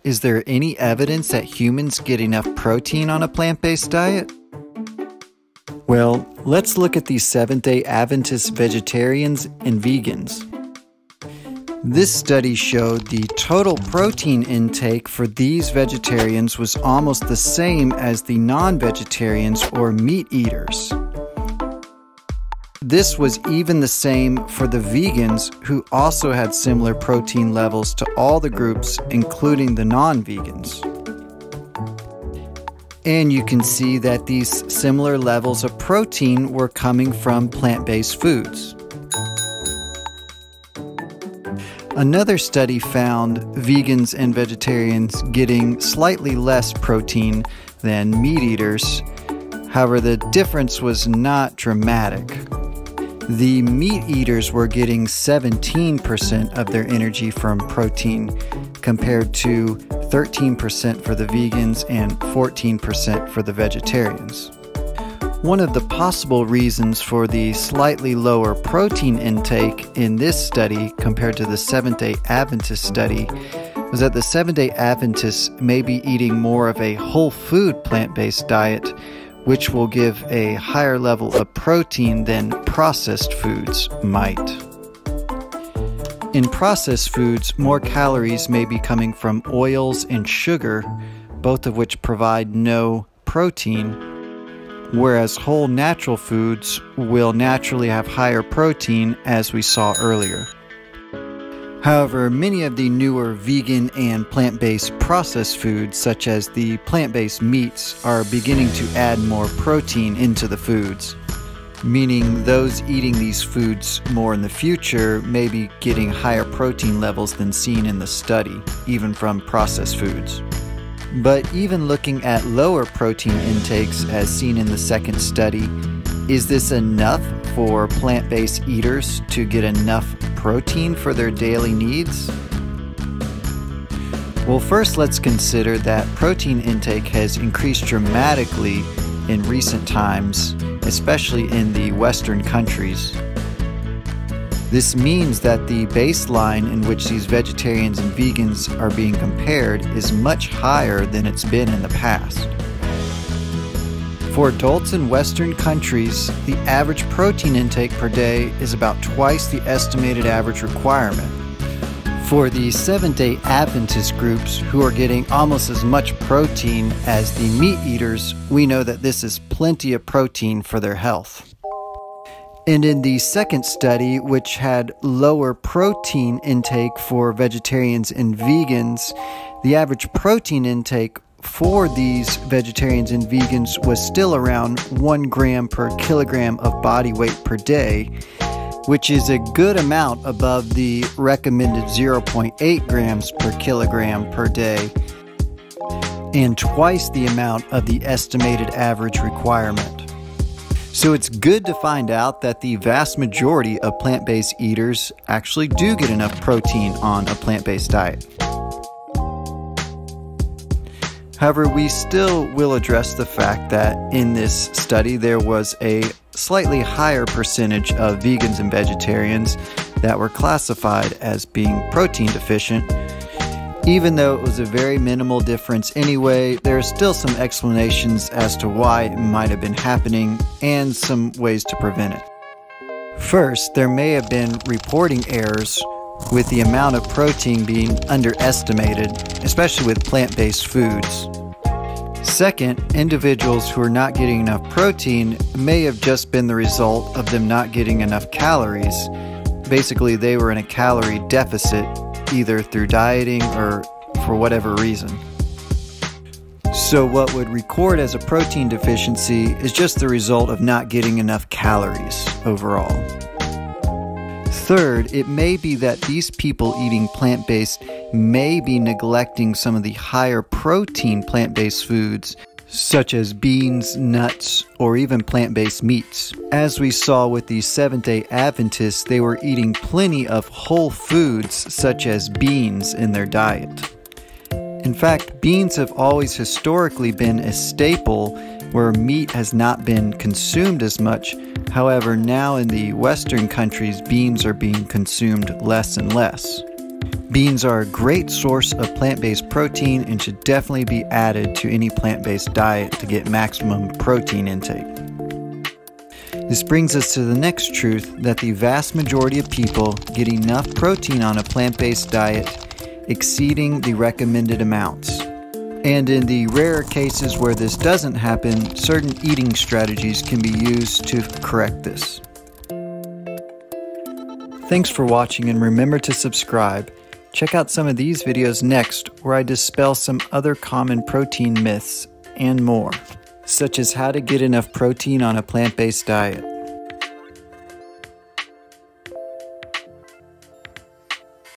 is there any evidence that humans get enough protein on a plant-based diet? Well, let's look at the Seventh-day Adventist vegetarians and vegans. This study showed the total protein intake for these vegetarians was almost the same as the non-vegetarians or meat eaters. This was even the same for the vegans, who also had similar protein levels to all the groups, including the non-vegans. And you can see that these similar levels of protein were coming from plant-based foods. Another study found vegans and vegetarians getting slightly less protein than meat eaters. However, the difference was not dramatic. The meat eaters were getting 17% of their energy from protein, compared to 13% for the vegans and 14% for the vegetarians. One of the possible reasons for the slightly lower protein intake in this study compared to the Seventh-day Adventist study was that the Seventh-day Adventists may be eating more of a whole food plant-based diet, which will give a higher level of protein than processed foods might. In processed foods, more calories may be coming from oils and sugar, both of which provide no protein, whereas whole natural foods will naturally have higher protein, as we saw earlier. However, many of the newer vegan and plant-based processed foods, such as the plant-based meats, are beginning to add more protein into the foods, meaning those eating these foods more in the future may be getting higher protein levels than seen in the study, even from processed foods. But even looking at lower protein intakes as seen in the second study, is this enough for plant-based eaters to get enough protein for their daily needs? Well, first let's consider that protein intake has increased dramatically in recent times, especially in the Western countries. This means that the baseline in which these vegetarians and vegans are being compared is much higher than it's been in the past. For adults in Western countries, the average protein intake per day is about twice the estimated average requirement. For the Seventh-day Adventist groups, who are getting almost as much protein as the meat eaters, we know that this is plenty of protein for their health. And in the second study, which had lower protein intake for vegetarians and vegans, the average protein intake for these vegetarians and vegans was still around 1 gram per kilogram of body weight per day, which is a good amount above the recommended 0.8 grams per kilogram per day, and twice the amount of the estimated average requirement. So it's good to find out that the vast majority of plant-based eaters actually do get enough protein on a plant-based diet. However, we still will address the fact that in this study there was a slightly higher percentage of vegans and vegetarians that were classified as being protein deficient. Even though it was a very minimal difference anyway, there are still some explanations as to why it might have been happening and some ways to prevent it. First, there may have been reporting errors with the amount of protein being underestimated, especially with plant-based foods. Second, individuals who are not getting enough protein may have just been the result of them not getting enough calories. Basically, they were in a calorie deficit, either through dieting or for whatever reason. So what would record as a protein deficiency is just the result of not getting enough calories overall. Third, it may be that these people eating plant-based may be neglecting some of the higher protein plant-based foods, such as beans, nuts, or even plant-based meats. As we saw with the Seventh-day Adventists, they were eating plenty of whole foods, such as beans, in their diet. In fact, beans have always historically been a staple where meat has not been consumed as much. However, now in the Western countries, beans are being consumed less and less. Beans are a great source of plant-based protein and should definitely be added to any plant-based diet to get maximum protein intake. This brings us to the next truth, that the vast majority of people get enough protein on a plant-based diet, exceeding the recommended amounts. And in the rare cases where this doesn't happen, certain eating strategies can be used to correct this. Thanks for watching, and remember to subscribe. Check out some of these videos next, where I dispel some other common protein myths and more, such as how to get enough protein on a plant-based diet.